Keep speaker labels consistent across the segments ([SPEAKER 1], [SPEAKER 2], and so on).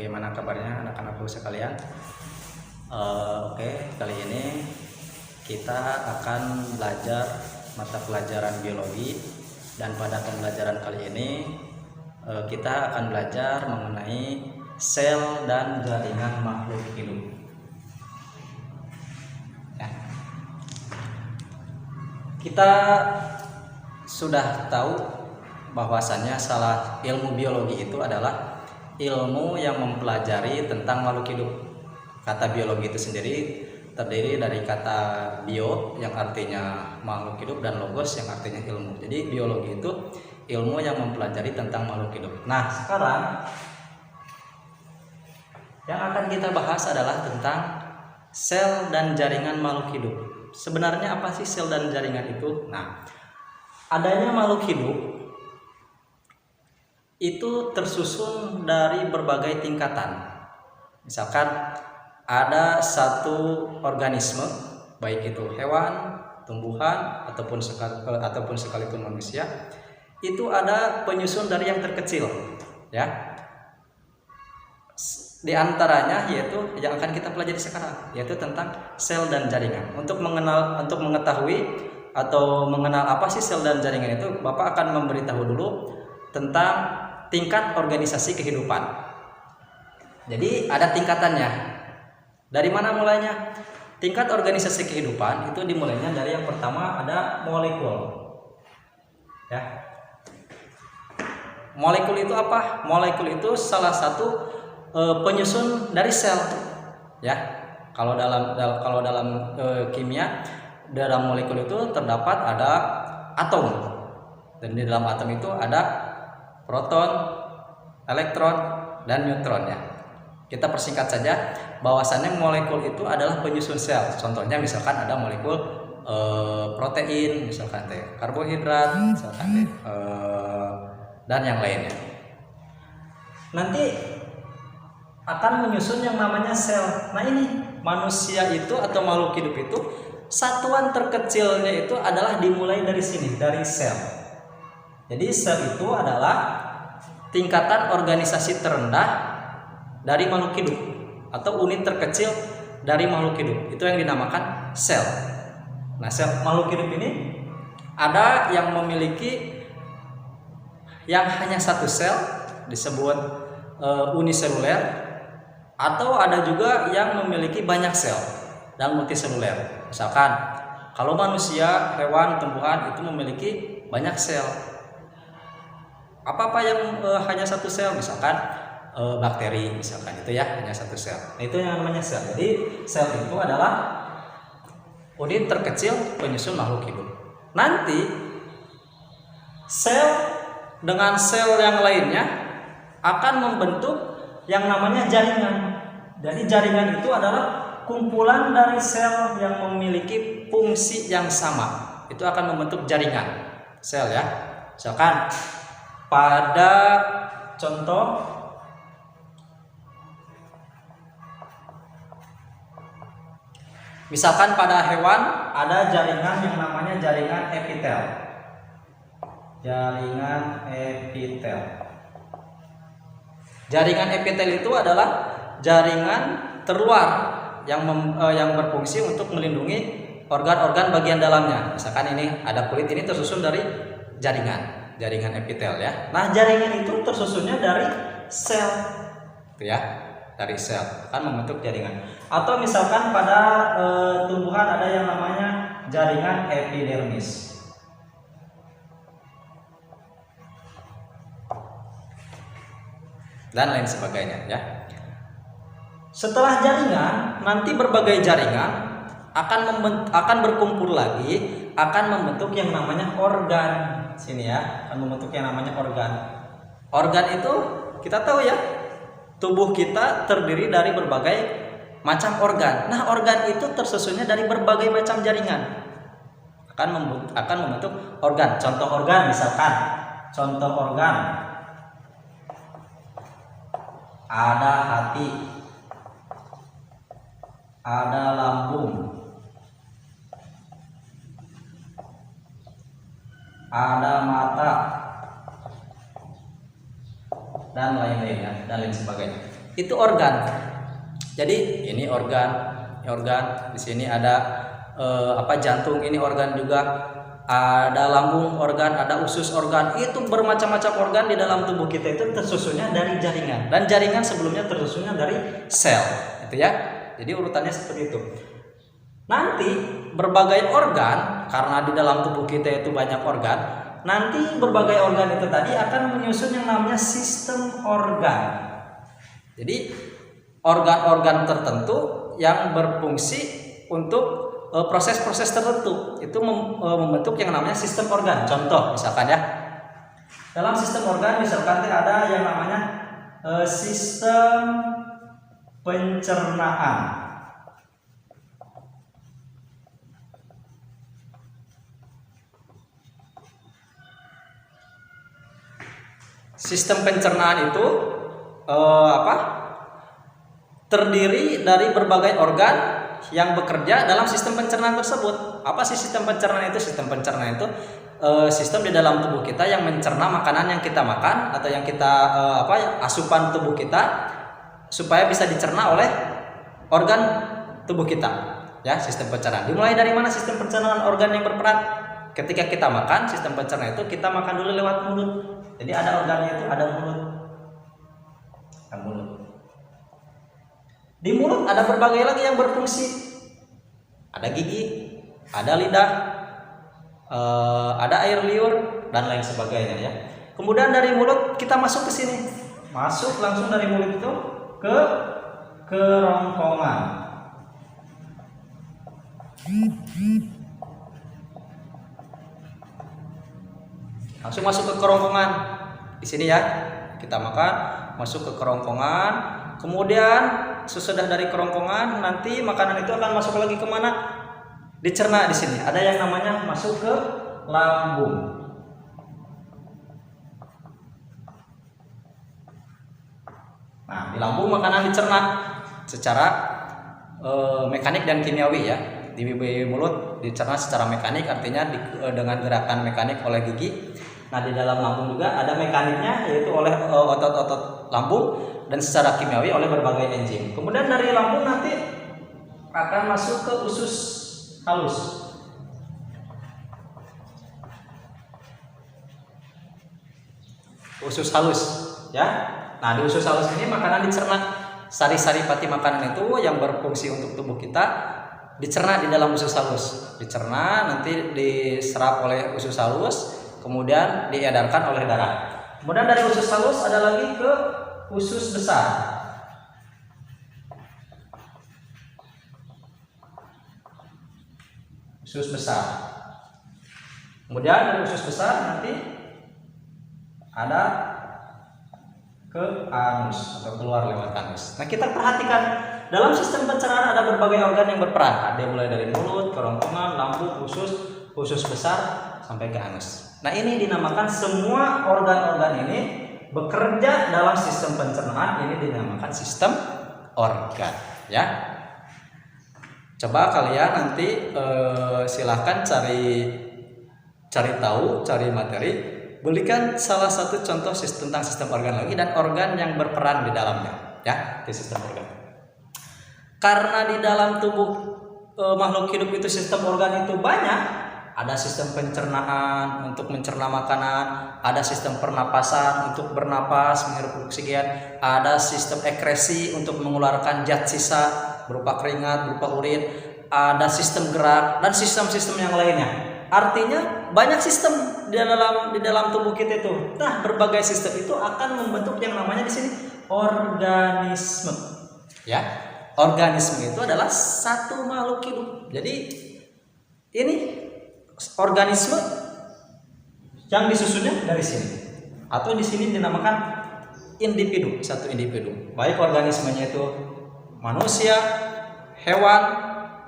[SPEAKER 1] Bagaimana kabarnya anak-anakku sekalian? Oke, kali ini kita akan belajar mata pelajaran biologi, dan pada pembelajaran kali ini kita akan belajar mengenai sel dan jaringan makhluk hidup. Ya. Kita sudah tahu bahwasannya salah ilmu biologi itu adalah ilmu yang mempelajari tentang makhluk hidup. Kata biologi itu sendiri terdiri dari kata bio yang artinya makhluk hidup dan logos yang artinya ilmu. Jadi biologi itu ilmu yang mempelajari tentang makhluk hidup. Nah, sekarang yang akan kita bahas adalah tentang sel dan jaringan makhluk hidup. Sebenarnya apa sih sel dan jaringan itu? Nah, adanya makhluk hidup itu tersusun dari berbagai tingkatan. Misalkan ada satu organisme, baik itu hewan, tumbuhan, ataupun sekalipun manusia, itu ada penyusun dari yang terkecil, ya. Di antaranya yaitu yang akan kita pelajari sekarang, yaitu tentang sel dan jaringan. Untuk mengetahui atau mengenal apa sih sel dan jaringan itu, Bapak akan memberitahu dulu tentang tingkat organisasi kehidupan. Jadi ada tingkatannya. Dari mana mulainya? Tingkat organisasi kehidupan itu dimulainya dari yang pertama ada molekul. Ya. Molekul itu apa? Molekul itu salah satu penyusun dari sel. Ya. Kalau dalam kimia, dalam molekul itu terdapat ada atom. Dan di dalam atom itu ada proton, elektron, dan neutron, ya. Kita persingkat saja bahwasannya molekul itu adalah penyusun sel. Contohnya misalkan ada molekul protein, misalkan karbohidrat, misalkan dan yang lainnya. Nanti akan menyusun yang namanya sel. Nah, ini manusia itu atau makhluk hidup itu satuan terkecilnya itu adalah dimulai dari sini, dari sel. Jadi sel itu adalah tingkatan organisasi terendah dari makhluk hidup atau unit terkecil dari makhluk hidup. Itu yang dinamakan sel. Nah, sel makhluk hidup ini ada yang memiliki yang hanya satu sel disebut uniseluler, atau ada juga yang memiliki banyak sel dan multiseluler. Misalkan kalau manusia, hewan, tumbuhan itu memiliki banyak sel. Apa-apa yang hanya satu sel, misalkan bakteri, misalkan itu ya hanya satu sel. Nah, itu yang namanya sel. Jadi sel itu adalah unit terkecil penyusun makhluk hidup. Nanti sel dengan sel yang lainnya akan membentuk yang namanya jaringan. Jadi jaringan itu adalah kumpulan dari sel yang memiliki fungsi yang sama. Itu akan membentuk jaringan sel, ya. Misalkan pada contoh misalkan pada hewan ada jaringan yang namanya jaringan epitel. Jaringan epitel. Jaringan epitel itu adalah jaringan terluar yang berfungsi untuk melindungi organ-organ bagian dalamnya. Misalkan ini ada kulit, ini tersusun dari jaringan epitel, ya. Nah, jaringan itu tersusunnya dari sel, itu ya, dari sel akan membentuk jaringan. Atau misalkan pada tumbuhan ada yang namanya jaringan epidermis. Dan lain sebagainya, ya. Setelah jaringan, nanti berbagai jaringan akan berkumpul lagi, akan membentuk yang namanya organ. Sini, ya, akan membentuk yang namanya organ. Organ itu kita tahu, ya, tubuh kita terdiri dari berbagai macam organ. Nah, organ itu tersusunnya dari berbagai macam jaringan. Akan membentuk organ. Contoh organ, misalkan contoh organ ada hati, ada lambung, ada mata, dan lain-lainnya, dan lain sebagainya. itu organ. Jadi ini organ, di sini ada jantung, ini organ juga, ada lambung organ, ada usus organ. Itu bermacam-macam organ di dalam tubuh kita itu tersusunnya dari jaringan, dan jaringan sebelumnya tersusunnya dari sel, itu ya. Jadi urutannya seperti itu. Nanti berbagai organ, karena di dalam tubuh kita itu banyak organ, nanti berbagai organ itu tadi akan menyusun yang namanya sistem organ. Jadi organ-organ tertentu yang berfungsi untuk proses-proses tertentu itu membentuk yang namanya sistem organ. Contoh misalkan ya, dalam sistem organ misalkan ada yang namanya sistem pencernaan. Sistem pencernaan itu terdiri dari berbagai organ yang bekerja dalam sistem pencernaan tersebut. Apa sih sistem pencernaan itu? Sistem pencernaan itu sistem di dalam tubuh kita yang mencerna makanan yang kita makan atau yang kita asupan tubuh kita supaya bisa dicerna oleh organ tubuh kita. Ya, sistem pencernaan. Dimulai dari mana sistem pencernaan organ yang berperan? Ketika kita makan, sistem pencernaan itu kita makan dulu lewat mulut. Jadi ada organnya itu, ada mulut. Di mulut ada berbagai lagi yang berfungsi. Ada gigi, ada lidah, ada air liur dan lain sebagainya ya. Kemudian dari mulut kita masuk ke sini. Masuk langsung dari mulut itu ke kerongkongan. Langsung masuk ke kerongkongan. Di sini ya. Kita makan, masuk ke kerongkongan. Kemudian sesudah dari kerongkongan nanti makanan itu akan masuk lagi kemana? Dicerna di sini. Ada yang namanya masuk ke lambung. Nah, di lambung makanan dicerna secara mekanik dan kimiawi ya. Di mulut dicerna secara mekanik, artinya dengan gerakan mekanik oleh gigi. Nah, di dalam lambung juga ada mekaniknya, yaitu oleh otot-otot lambung, dan secara kimiawi oleh berbagai enzim. Kemudian dari lambung nanti akan masuk ke usus halus. Usus halus ya. Nah, di usus halus ini makanan dicerna. Sari-sari pati makanan itu yang berfungsi untuk tubuh kita dicerna di dalam usus halus. Dicerna, nanti diserap oleh usus halus, kemudian diedarkan oleh darah. Kemudian dari usus halus ada lagi ke usus besar. Usus besar. Kemudian dari usus besar nanti ada ke anus atau keluar lewat anus. Nah, kita perhatikan dalam sistem pencernaan ada berbagai organ yang berperan. Ada mulai dari mulut, kerongkongan, lambung, usus besar sampai ke anus. Nah, ini dinamakan semua organ-organ ini bekerja dalam sistem pencernaan, ini dinamakan sistem organ ya. Coba kalian nanti silahkan cari tahu, cari materi, belikan salah satu contoh tentang sistem organ lagi dan organ yang berperan di dalamnya ya, di sistem organ. Karena di dalam tubuh makhluk hidup itu sistem organ itu banyak. Ada sistem pencernaan untuk mencerna makanan, ada sistem pernapasan untuk bernapas, menghirup oksigen, ada sistem ekresi untuk mengeluarkan zat sisa berupa keringat, berupa urin, ada sistem gerak dan sistem-sistem yang lainnya. Artinya banyak sistem di dalam tubuh kita itu. Nah, berbagai sistem itu akan membentuk yang namanya di sini organisme. Ya, organisme itu adalah satu makhluk hidup. Jadi ini organisme yang disusunnya dari sini, atau di sini dinamakan individu, satu individu. Baik organismenya itu manusia, hewan,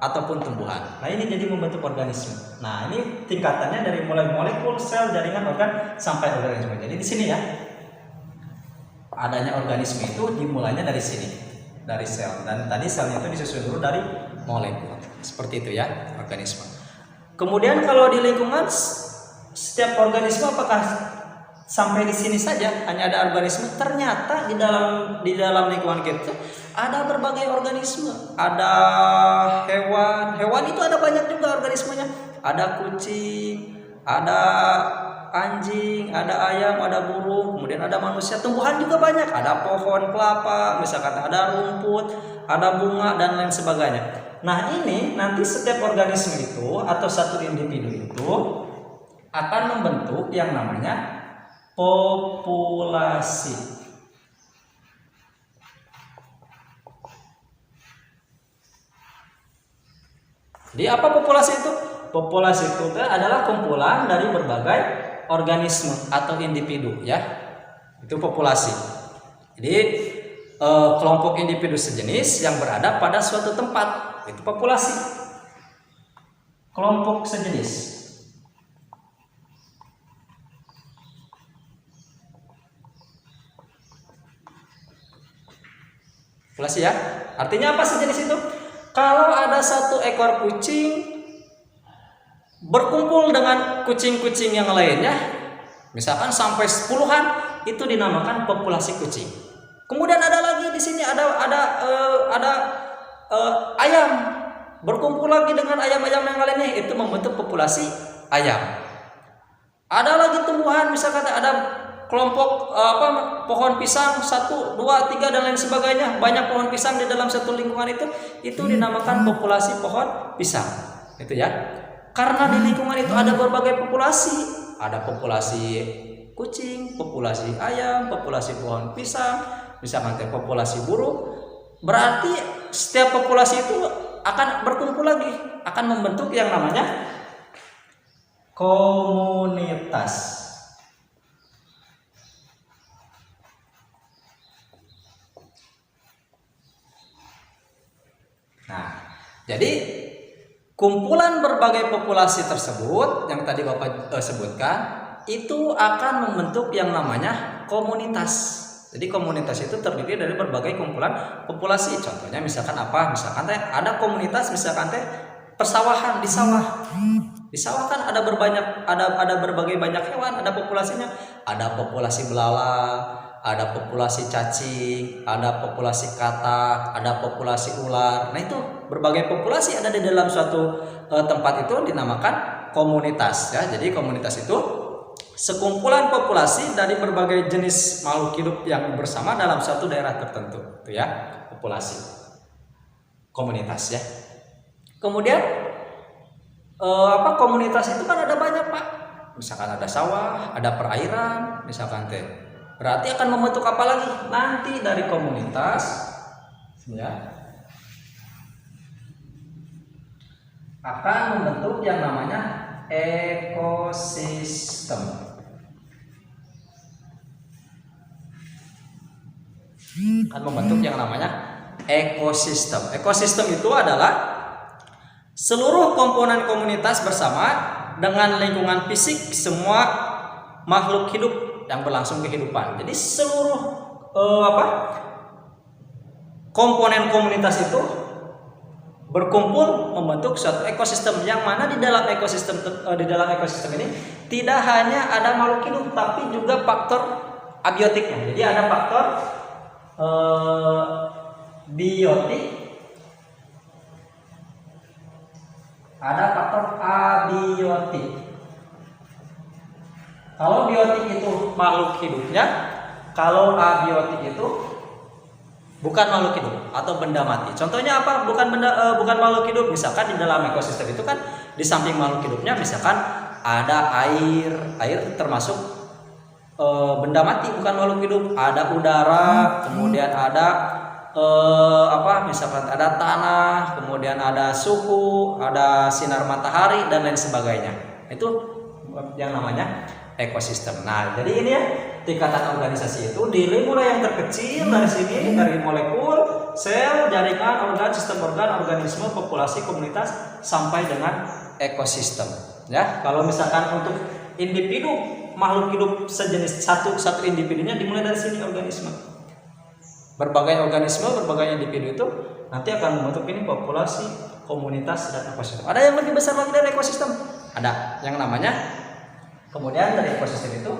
[SPEAKER 1] ataupun tumbuhan. Nah, ini jadi membentuk organisme. Nah, ini tingkatannya dari mulai molekul, sel, jaringan, organ sampai organisme. Jadi di sini ya, adanya organisme itu dimulainya dari sini, dari sel. Dan tadi selnya itu disusun dulu dari molekul. Seperti itu ya, organisme. Kemudian kalau di lingkungan, setiap organisme apakah sampai di sini saja hanya ada organisme, ternyata di dalam lingkungan kita ada berbagai organisme. Ada hewan itu ada banyak juga organismenya. Ada kucing, ada anjing, ada ayam, ada burung, kemudian ada manusia. Tumbuhan juga banyak, ada pohon kelapa, misalkan ada rumput, ada bunga dan lain sebagainya. Nah, ini nanti setiap organisme itu atau satu individu itu akan membentuk yang namanya populasi. Jadi apa populasi itu? Populasi itu adalah kumpulan dari berbagai organisme atau individu, ya. Itu populasi. Jadi kelompok individu sejenis yang berada pada suatu tempat, itu populasi. Kelompok sejenis. Populasi, ya. Artinya apa sejenis itu? Kalau ada satu ekor kucing berkumpul dengan kucing-kucing yang lainnya, misalkan sampai 10-an, itu dinamakan populasi kucing. Kemudian ada lagi di sini ada ayam berkumpul lagi dengan ayam-ayam yang lainnya, itu membentuk populasi ayam. Ada lagi tumbuhan, misalkan ada kelompok pohon pisang 1, 2, 3 dan lain sebagainya, banyak pohon pisang di dalam satu lingkungan itu dinamakan populasi pohon pisang. Itu ya. Karena di lingkungan itu ada berbagai populasi, ada populasi kucing, populasi ayam, populasi pohon pisang, misalkan populasi burung. Berarti setiap populasi itu akan berkumpul lagi, akan membentuk yang namanya komunitas. Nah, jadi kumpulan berbagai populasi tersebut yang tadi Bapak sebutkan itu akan membentuk yang namanya komunitas. Jadi komunitas itu terdiri dari berbagai kumpulan populasi. Contohnya misalkan apa? Misalkan ada komunitas misalkan persawahan di sawah. Di sawah kan ada berbagai banyak hewan, ada populasinya. Ada populasi belalang, ada populasi cacing, ada populasi katak, ada populasi ular. Nah, itu berbagai populasi ada di dalam suatu tempat itu dinamakan komunitas, ya. Jadi komunitas itu sekumpulan populasi dari berbagai jenis makhluk hidup yang bersama dalam suatu daerah tertentu, itu ya, populasi. Komunitas, ya. Kemudian komunitas itu kan ada banyak, Pak. Misalkan ada sawah, ada perairan, misalkan berarti akan membentuk apa lagi? Nanti dari komunitas, ya, akan membentuk yang namanya ekosistem. Akan membentuk yang namanya ekosistem. Ekosistem itu adalah seluruh komponen komunitas bersama dengan lingkungan fisik semua makhluk hidup yang berlangsung kehidupan. Jadi seluruh komponen komunitas itu berkumpul membentuk suatu ekosistem, yang mana di dalam ekosistem ini tidak hanya ada makhluk hidup tapi juga faktor abiotiknya. Jadi ada faktor biotik, ada faktor abiotik. Kalau biotik itu makhluk hidupnya, kalau abiotik itu bukan makhluk hidup atau benda mati. Contohnya apa? Bukan makhluk hidup. Misalkan di dalam ekosistem itu kan di samping makhluk hidupnya, misalkan ada air. Air termasuk benda mati, bukan makhluk hidup. Ada udara, kemudian ada misalkan ada tanah, kemudian ada suhu, ada sinar matahari dan lain sebagainya. Itu yang namanya ekosistem. Nah, jadi ini ya, tingkatan organisasi itu mulai yang terkecil dari sini, dari molekul, sel, jaringan, organ, sistem organ, organisme, populasi, komunitas, sampai dengan ekosistem. Ya, kalau misalkan untuk individu makhluk hidup sejenis satu individunya dimulai dari sini organisme. Berbagai organisme, berbagai individu itu nanti akan membentuk ini populasi, komunitas, dan ekosistem. Ada yang lebih besar lagi dari ekosistem. Ada yang namanya, kemudian dari ekosistem itu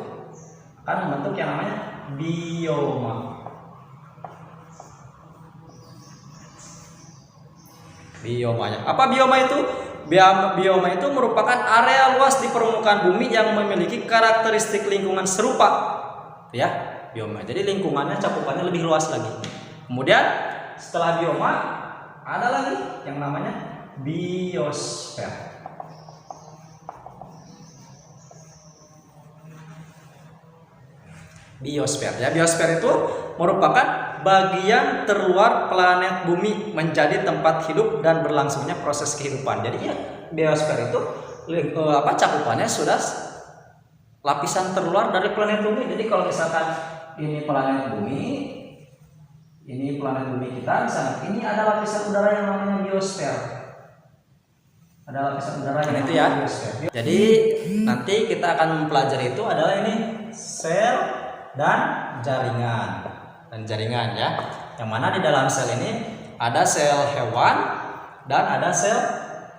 [SPEAKER 1] akan membentuk yang namanya bioma. Biomanya. Apa bioma itu? Bioma itu merupakan area luas di permukaan bumi yang memiliki karakteristik lingkungan serupa. Ya, bioma. Jadi lingkungannya cakupannya lebih luas lagi. Kemudian setelah bioma ada lagi yang namanya biosfer. Biosfer ya, biosfer itu merupakan bagian terluar planet bumi menjadi tempat hidup dan berlangsungnya proses kehidupan. Jadi ya, biosfer itu cakupannya sudah lapisan terluar dari planet bumi. Jadi kalau misalkan ini planet bumi kita, misalnya ini ada lapisan udara yang namanya biosfer. Ada lapisan udara yang namanya biosfer. Jadi nanti kita akan mempelajari itu adalah ini sel dan jaringan ya, yang mana di dalam sel ini ada sel hewan dan ada sel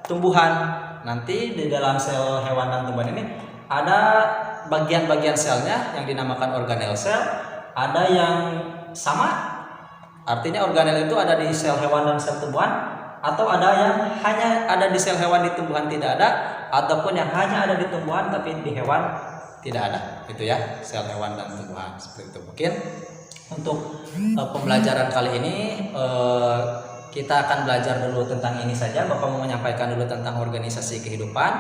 [SPEAKER 1] tumbuhan. Nanti di dalam sel hewan dan tumbuhan ini ada bagian-bagian selnya yang dinamakan organel sel, ada yang sama, artinya organel itu ada di sel hewan dan sel tumbuhan, atau ada yang hanya ada di sel hewan, di tumbuhan tidak ada, ataupun yang hanya ada di tumbuhan tapi di hewan tidak ada. Itu ya, sel hewan dan tumbuhan seperti itu. Mungkin untuk pembelajaran kali ini kita akan belajar dulu tentang ini saja. Bapak mau menyampaikan dulu tentang organisasi kehidupan.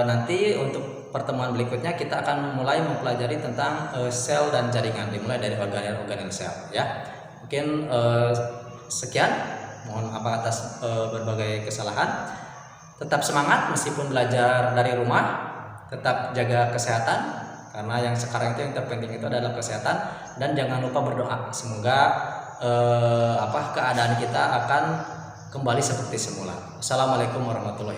[SPEAKER 1] Nanti untuk pertemuan berikutnya kita akan mulai mempelajari tentang sel dan jaringan, dimulai dari organel sel ya. Mungkin sekian, mohon maaf atas berbagai kesalahan. Tetap semangat meskipun belajar dari rumah. Tetap jaga kesehatan, karena yang sekarang itu yang terpenting itu adalah kesehatan, dan jangan lupa berdoa semoga keadaan kita akan kembali seperti semula. Assalamualaikum warahmatullahi wabarakatuh.